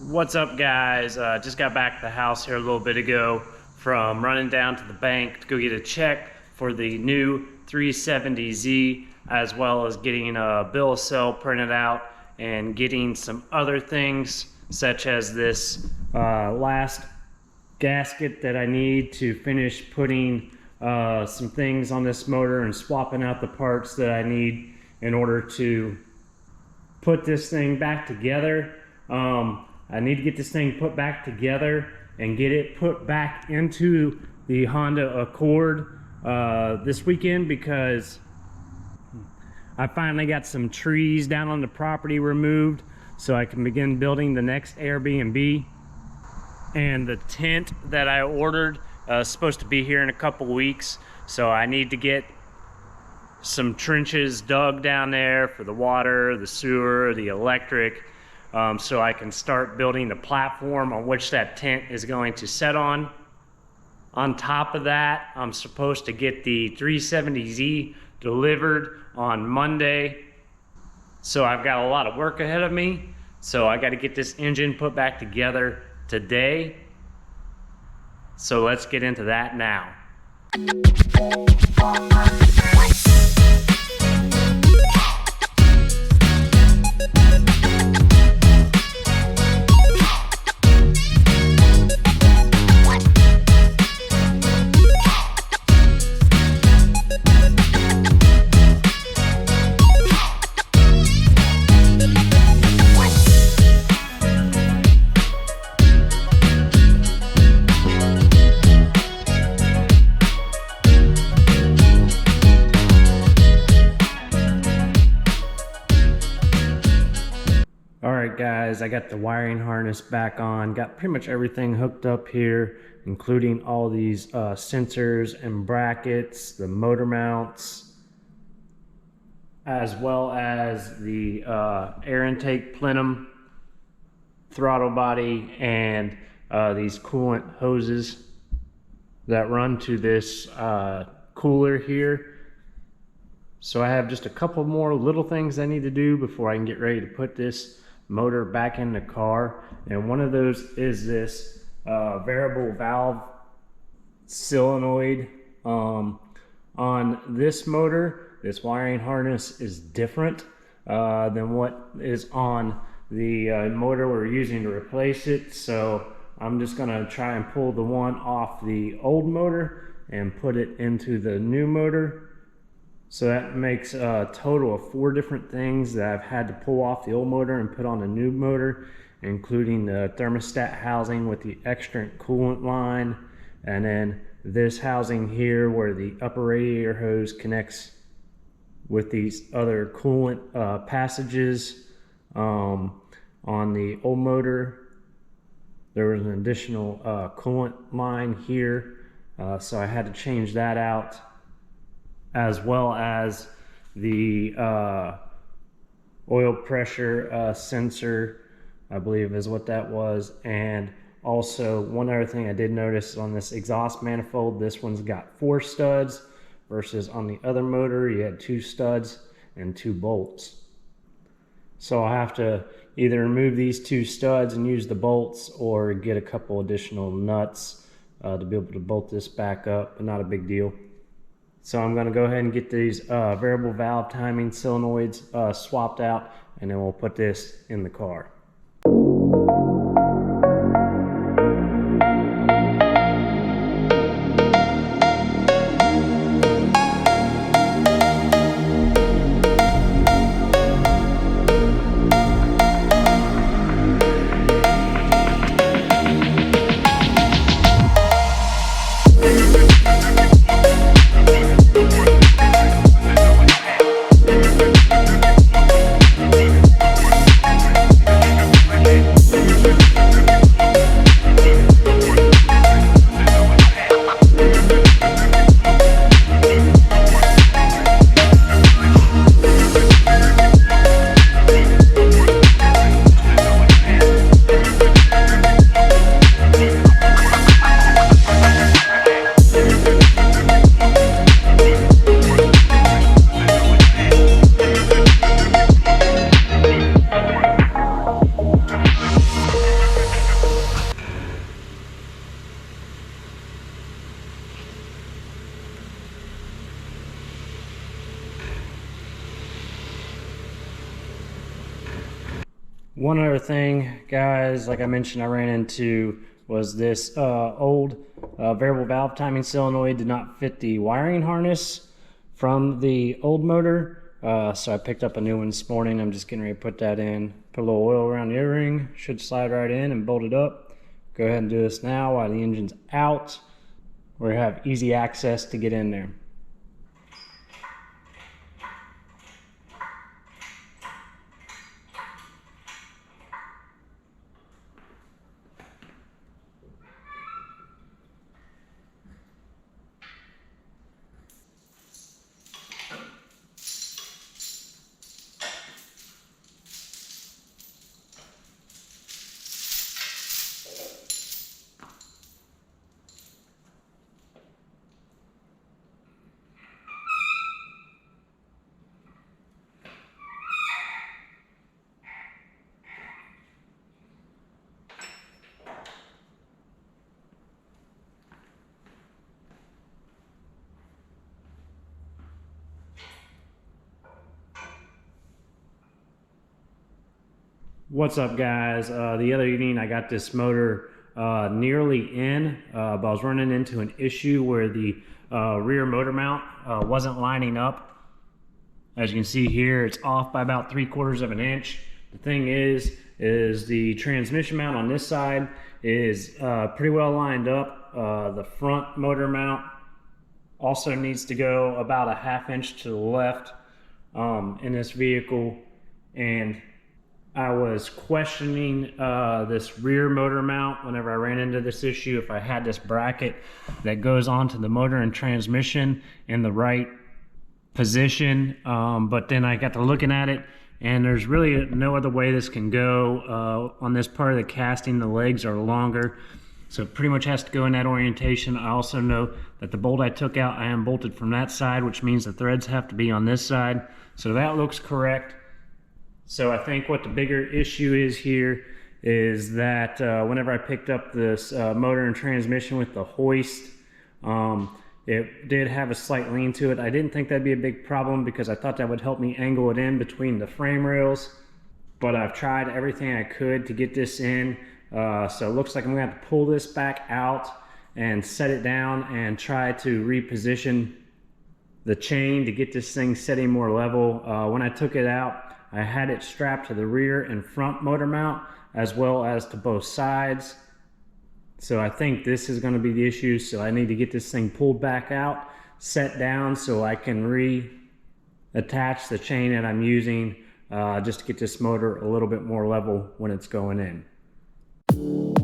What's up, guys? Just got back to the house here a little bit ago from running down to the bank to go get a check for the new 370Z, as well as getting a bill of sale printed out and getting some other things such as this last gasket that I need to finish putting some things on this motor and swapping out the parts that I need in order to put this thing back together. I need to get this thing put back together and get it put back into the Honda Accord this weekend, because I finally got some trees down on the property removed so I can begin building the next Airbnb. And the tent that I ordered is supposed to be here in a couple weeks, so I need to get some trenches dug down there for the water, the sewer, the electric, so I can start building the platform on which that tent is going to set on. On top of that, I'm supposed to get the 370Z delivered on Monday. So I've got a lot of work ahead of me. So I got to get this engine put back together today. So let's get into that now. Alright guys, I got the wiring harness back on, got pretty much everything hooked up here, including all these sensors and brackets, the motor mounts, as well as the air intake plenum, throttle body, and these coolant hoses that run to this cooler here. So I have just a couple more little things I need to do before I can get ready to put this motor back in the car, and one of those is this variable valve solenoid. On this motor, this wiring harness is different than what is on the motor we're using to replace it, so I'm just gonna try and pull the one off the old motor and put it into the new motor. So that makes a total of 4 different things that I've had to pull off the old motor and put on the new motor, including the thermostat housing with the extract coolant line, and then this housing here where the upper radiator hose connects with these other coolant passages. On the old motor, there was an additional coolant line here, so I had to change that out, as well as the oil pressure sensor, I believe is what that was. And also one other thing I did notice on this exhaust manifold, this one's got 4 studs versus on the other motor you had 2 studs and 2 bolts. So I'll have to either remove these 2 studs and use the bolts, or get a couple additional nuts to be able to bolt this back up, but not a big deal. So I'm going to go ahead and get these variable valve timing solenoids swapped out, and then we'll put this in the car. One other thing, guys, like I mentioned, I ran into was this old variable valve timing solenoid did not fit the wiring harness from the old motor. So I picked up a new one this morning. I'm just getting ready to put that in, put a little oil around the O-ring, should slide right in and bolt it up. Go ahead and do this now while the engine's out. We have easy access to get in there. What's up, guys? The other evening I got this motor nearly in, but I was running into an issue where the rear motor mount wasn't lining up. As you can see here, it's off by about 3/4 of an inch. The thing is the transmission mount on this side is pretty well lined up. The front motor mount also needs to go about a 1/2 inch to the left in this vehicle, and I was questioning this rear motor mount whenever I ran into this issue, if I had this bracket that goes onto the motor and transmission in the right position. But then I got to looking at it, and there's really no other way this can go. On this part of the casting, the legs are longer, so it pretty much has to go in that orientation. I also know that the bolt I took out, I am bolted from that side, which means the threads have to be on this side. So that looks correct. So I think what the bigger issue is here is that whenever I picked up this motor and transmission with the Hoist, it did have a slight lean to it. I didn't think that'd be a big problem because I thought that would help me angle it in between the frame rails, but I've tried everything I could to get this in. So it looks like I'm gonna have to pull this back out and set it down and try to reposition the chain to get this thing setting more level. When I took it out, I had it strapped to the rear and front motor mount as well as to both sides. So I think this is going to be the issue. So I need to get this thing pulled back out, set down so I can reattach the chain that I'm using just to get this motor a little bit more level when it's going in.